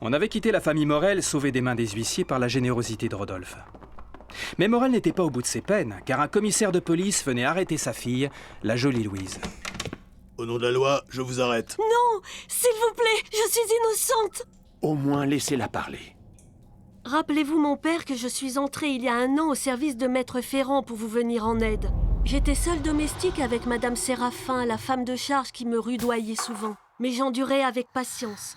On avait quitté la famille Morel, sauvée des mains des huissiers par la générosité de Rodolphe. Mais Morel n'était pas au bout de ses peines, car un commissaire de police venait arrêter sa fille, la jolie Louise. Au nom de la loi, je vous arrête. Non, s'il vous plaît, je suis innocente. Au moins, laissez-la parler. Rappelez-vous mon père que je suis entrée il y a 1 an au service de Maître Ferrand pour vous venir en aide. J'étais seule domestique avec Madame Séraphin, la femme de charge qui me rudoyait souvent. Mais j'endurais avec patience.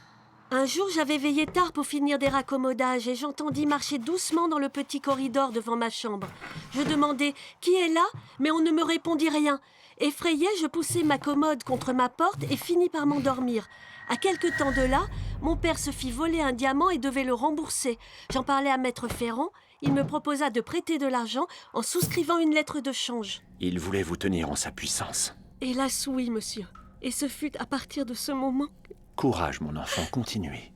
Un jour, j'avais veillé tard pour finir des raccommodages et j'entendis marcher doucement dans le petit corridor devant ma chambre. Je demandai « Qui est là ?» mais on ne me répondit rien. Effrayée, je poussai ma commode contre ma porte et finis par m'endormir. À quelque temps de là, mon père se fit voler un diamant et devait le rembourser. J'en parlai à Maître Ferrand. Il me proposa de prêter de l'argent en souscrivant une lettre de change. Il voulait vous tenir en sa puissance. Hélas, oui, monsieur. Et ce fut à partir de ce moment que... Courage, mon enfant, continuez.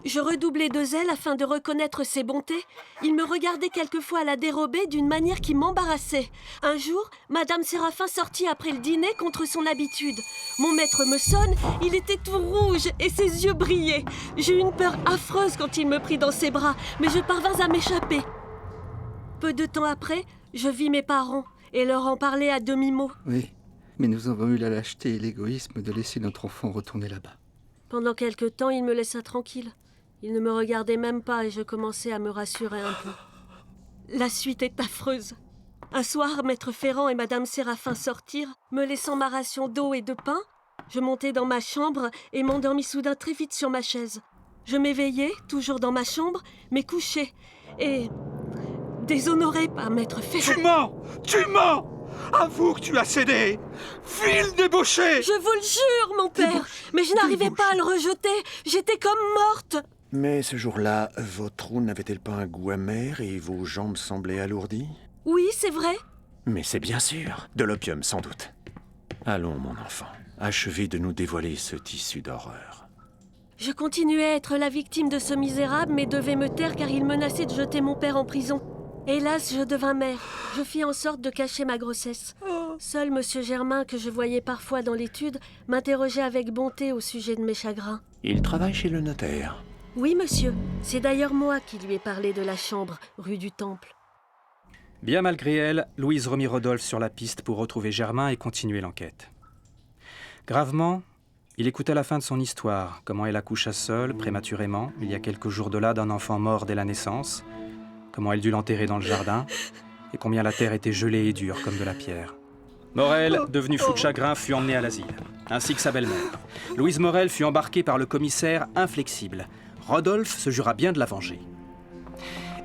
Je redoublai de zèle afin de reconnaître ses bontés. Il me regardait quelquefois à la dérobée d'une manière qui m'embarrassait. Un jour, Madame Séraphin sortit après le dîner contre son habitude. Mon maître me sonne, il était tout rouge et ses yeux brillaient. J'eus une peur affreuse quand il me prit dans ses bras, mais je parvins à m'échapper. Peu de temps après, je vis mes parents et leur en parlai à demi-mot. Oui, mais nous avons eu la lâcheté et l'égoïsme de laisser notre enfant retourner là-bas. Pendant quelque temps, il me laissa tranquille. Il ne me regardait même pas et je commençais à me rassurer un peu. La suite est affreuse. Un soir, Maître Ferrand et Madame Séraphin sortirent, me laissant ma ration d'eau et de pain. Je montai dans ma chambre et m'endormis soudain très vite sur ma chaise. Je m'éveillai, toujours dans ma chambre, mais couchée, et déshonorée par Maître Ferrand. Tu mens! Tu mens! Avoue que tu as cédé! Ville débauché! Je vous le jure, mon père, mais je n'arrivais pas à le rejeter. J'étais comme morte. Mais ce jour-là, votre eau n'avait-elle pas un goût amer et vos jambes semblaient alourdies? Oui, c'est vrai. Mais c'est bien sûr, de l'opium sans doute. Allons, mon enfant, achevez de nous dévoiler ce tissu d'horreur. Je continuais à être la victime de ce misérable, mais devais me taire car il menaçait de jeter mon père en prison. Hélas, je devins mère. Je fis en sorte de cacher ma grossesse. Seul Monsieur Germain, que je voyais parfois dans l'étude, m'interrogeait avec bonté au sujet de mes chagrins. Il travaille chez le notaire. Oui, monsieur. C'est d'ailleurs moi qui lui ai parlé de la chambre, rue du Temple. Bien malgré elle, Louise remit Rodolphe sur la piste pour retrouver Germain et continuer l'enquête. Gravement, il écouta la fin de son histoire, comment elle accoucha seule, prématurément, il y a quelques jours de là, d'un enfant mort dès la naissance, comment elle dut l'enterrer dans le jardin, et combien la terre était gelée et dure comme de la pierre. Morel, devenu fou de chagrin, fut emmené à l'asile, ainsi que sa belle-mère. Louise Morel fut embarquée par le commissaire inflexible. Rodolphe se jura bien de la venger.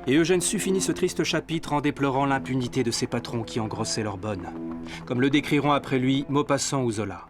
Et Eugène Sue finit ce triste chapitre en déplorant l'impunité de ses patrons qui engrossaient leurs bonnes, comme le décriront après lui Maupassant ou Zola.